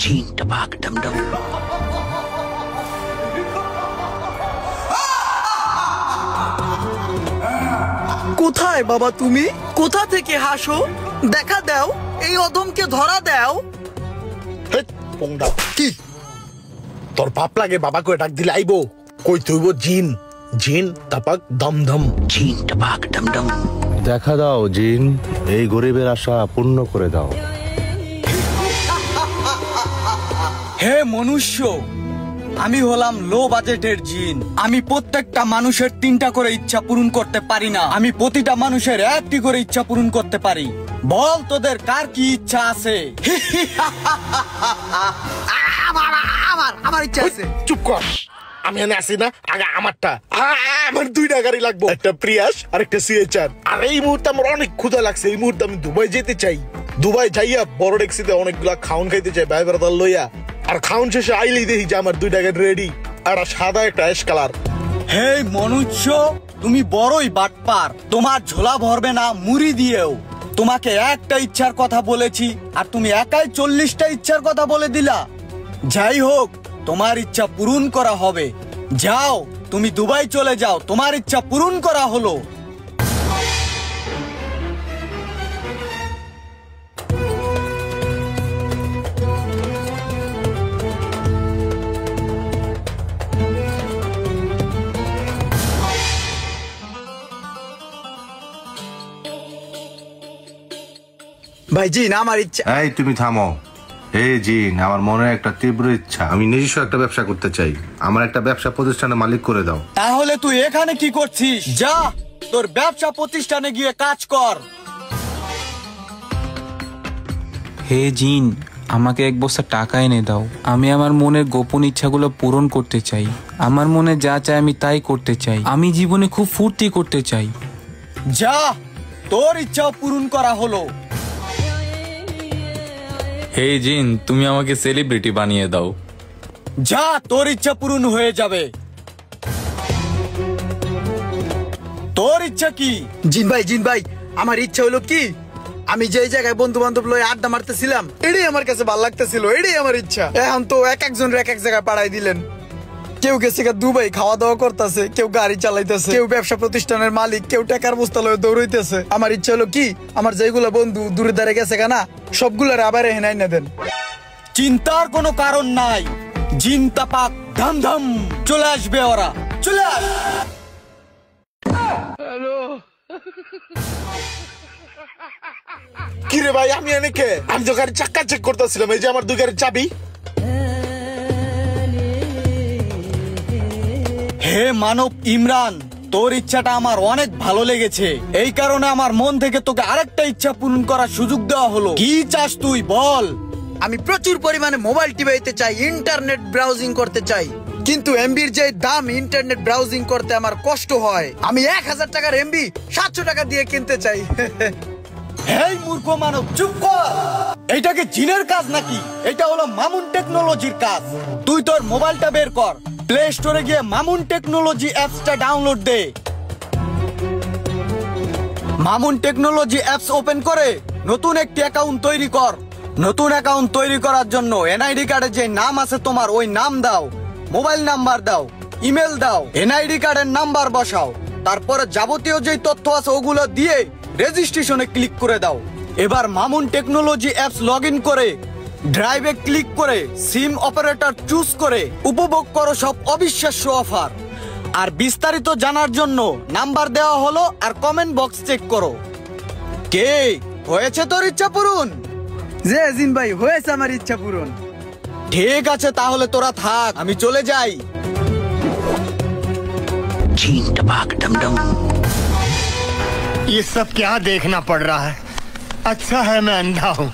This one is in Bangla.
झीन टपाक डमडम। কোথায় বাবা তুমি? কোথা থেকে হাসো? দেখা দাও, এই অধমকে ধরা দাও। কি তোর পাপ লাগে? বাবাকে ডাক দিলে আইবো? কই তুইব জিন জিন টাপাক দমদম। झीन टपाक डमडम। দেখা দাও জিন, এই গরিবের আশা পূর্ণ করে দাও। হে মনুষ্য, আমি হলাম লো বাজেটের জিন। আমি প্রত্যেকটা মানুষের 3টা করে ইচ্ছা পূরণ করতে পারি না, আমি প্রতিটা মানুষের 1টি করে ইচ্ছা পূরণ করতে পারি। বল তোদের কার কি ইচ্ছা আছে? আমার ইচ্ছা আছে। চুপ কর, আমি এনে আসি না? আগে আমারটা। আমার 2টা গাড়ি লাগবে, একটা প্রিয়াস আর একটা সিএচআর। আর এই মুহূর্তে আমার অনেক ক্ষুধা লাগছে। এই মুহূর্তে আমি দুবাই যেতে চাই। দুবাই যাইয়া বড় ট্যাক্সিতে অনেকগুলা খাউন খাইতে চাই, ভাই ব্রাদার লইয়া। আর খাউন শেষে আইলেই দেখি যে আমার 2টা গাড়ি রেডি, আর সাদা একটা অ্যাশ কালার। হে মনুষ্য, তুমি বড়ই বাটপার। তোমার ঝোলা ভরবে না মুড়ি দিয়েও। তোমাকে একটা ইচ্ছার কথা বলেছি আর তুমি একাই 40টা ইচ্ছার কথা বলে দিলা। যাই হোক, তোমার ইচ্ছা পূরণ করা হবে। যাও, তুমি দুবাই চলে যাও, তোমার ইচ্ছা পূরণ করা হলো। ভাই জিন, আমার ইচ্ছা। এই তুমি থামো। হে জিন, আমার মনে একটা তীব্র ইচ্ছা, আমি নিজস্ব একটা ব্যবসা করতে চাই। আমার একটা ব্যবসা প্রতিষ্ঠানের মালিক করে দাও। তাহলে তুই এখানে কি করছিস? যা, তোর ব্যবসা প্রতিষ্ঠানে গিয়ে কাজ কর। হে জিন, আমাকে 1 বস্তা টাকা এনে দাও। আমি আমার মনের গোপন ইচ্ছাগুলো পূরণ করতে চাই। আমার মনে যা চাই আমি তাই করতে চাই। আমি জীবনে খুব ফুর্তি করতে চাই। যা, তোর ইচ্ছাও পূরণ করা হলো। হে জিন, তুমি আমাকে সেলিব্রিটি বানিয়ে দাও। যা, তোর ইচ্ছা পূরণ হয়ে যাবে। তোর ইচ্ছা কি? জিন ভাই, আমার ইচ্ছা হলো কি, আমি যে জায়গায় বন্ধু বান্ধব লয়ে আড্ডা মারতেছিলাম, এটাই আমার কাছে ভালো লাগতেছিল, এটাই আমার ইচ্ছা। এখন তো এক একজনের এক এক জায়গায় পাঠাই দিলেন। কেউ গেছে দুবাই খাওয়া দাওয়া করতেছে, কেউ গাড়ি চালাইতেছে, কেউ ব্যবসা প্রতিষ্ঠানের মালিক, কেউ টাকার বস্তা লয়ে দৌড়াইতেছে। আমার ইচ্ছা হলো কি, আমার যেগুলো বন্ধু দূরে দাঁড়ে গেছে না, সবগুলার আবার এনে না দেন। চিন্তার কোনো কারণ নাই। জিন টাপাক ধামধাম চলে আসবে, ওরা চলে আস। কি রে ভাই, আমি এনে কে? আমি তো গাড়ির চাক্কা চেক করতেছিলাম। এই যে আমার 2 গাড়ির চাবি। হে মানব ইমরান, তোর ইচ্ছাটা আমার অনেক ভালো লেগেছে। এই কারণে আমার মন থেকে তোকে আরেকটা ইচ্ছা পূরণ করার সুযোগ দেওয়া হলো। কি চাস তুই বল? আমি প্রচুর পরিমাণে মোবাইল টিপাইতে চাই, ইন্টারনেট ব্রাউজিং করতে চাই, কিন্তু এমবির যে দাম ইন্টারনেট ব্রাউজিং করতে আমার কষ্ট হয়। আমি 1000 টাকার এমবি 700 টাকা দিয়ে কিনতে চাই। হেই মূর্খ মানব, চুপ কর। এইটাকে জিনের কাজ নাকি? এটা হলো মামুন টেকনোলজির কাজ। তুই তোর মোবাইলটা বের কর, প্লে স্টোরে গিয়ে মামুন টেকনোলজি অ্যাপসটা ডাউনলোড দে। মামুন টেকনোলজি অ্যাপস ওপেন করে নতুন একটি অ্যাকাউন্ট তৈরি কর। নতুন অ্যাকাউন্ট তৈরি করার জন্য এনআইডি কার্ডে যে নাম আছে তোমার, ওই নাম দাও, মোবাইল নাম্বার দাও, ইমেল দাও, এনআইডি কার্ডের নাম্বার বসাও, তারপরে যাবতীয় যে তথ্য আছে ওগুলো দিয়ে রেজিস্ট্রেশনে ক্লিক করে দাও। এবার মামুন টেকনোলজি অ্যাপস লগইন করে ড্রাইভে ক্লিক করে সিম অপারেটর চুজ করে উপভোগ করো সব অবিশ্বাস্য অফার। আর বিস্তারিত জানার জন্য নাম্বার দেওয়া হলো, আর কমেন্ট বক্স চেক করো। কে হয়েছে তোর ইচ্ছা পূরণ? জি জিন ভাই, হয়েছে আমার ইচ্ছা পূরণ। ঠিক আছে, তাহলে তোরা থাক, আমি চলে যাই। झीन टपाक डमडम। ये सब क्या देखना पड़ रहा है? अच्छा है मैं अंधा हूँ।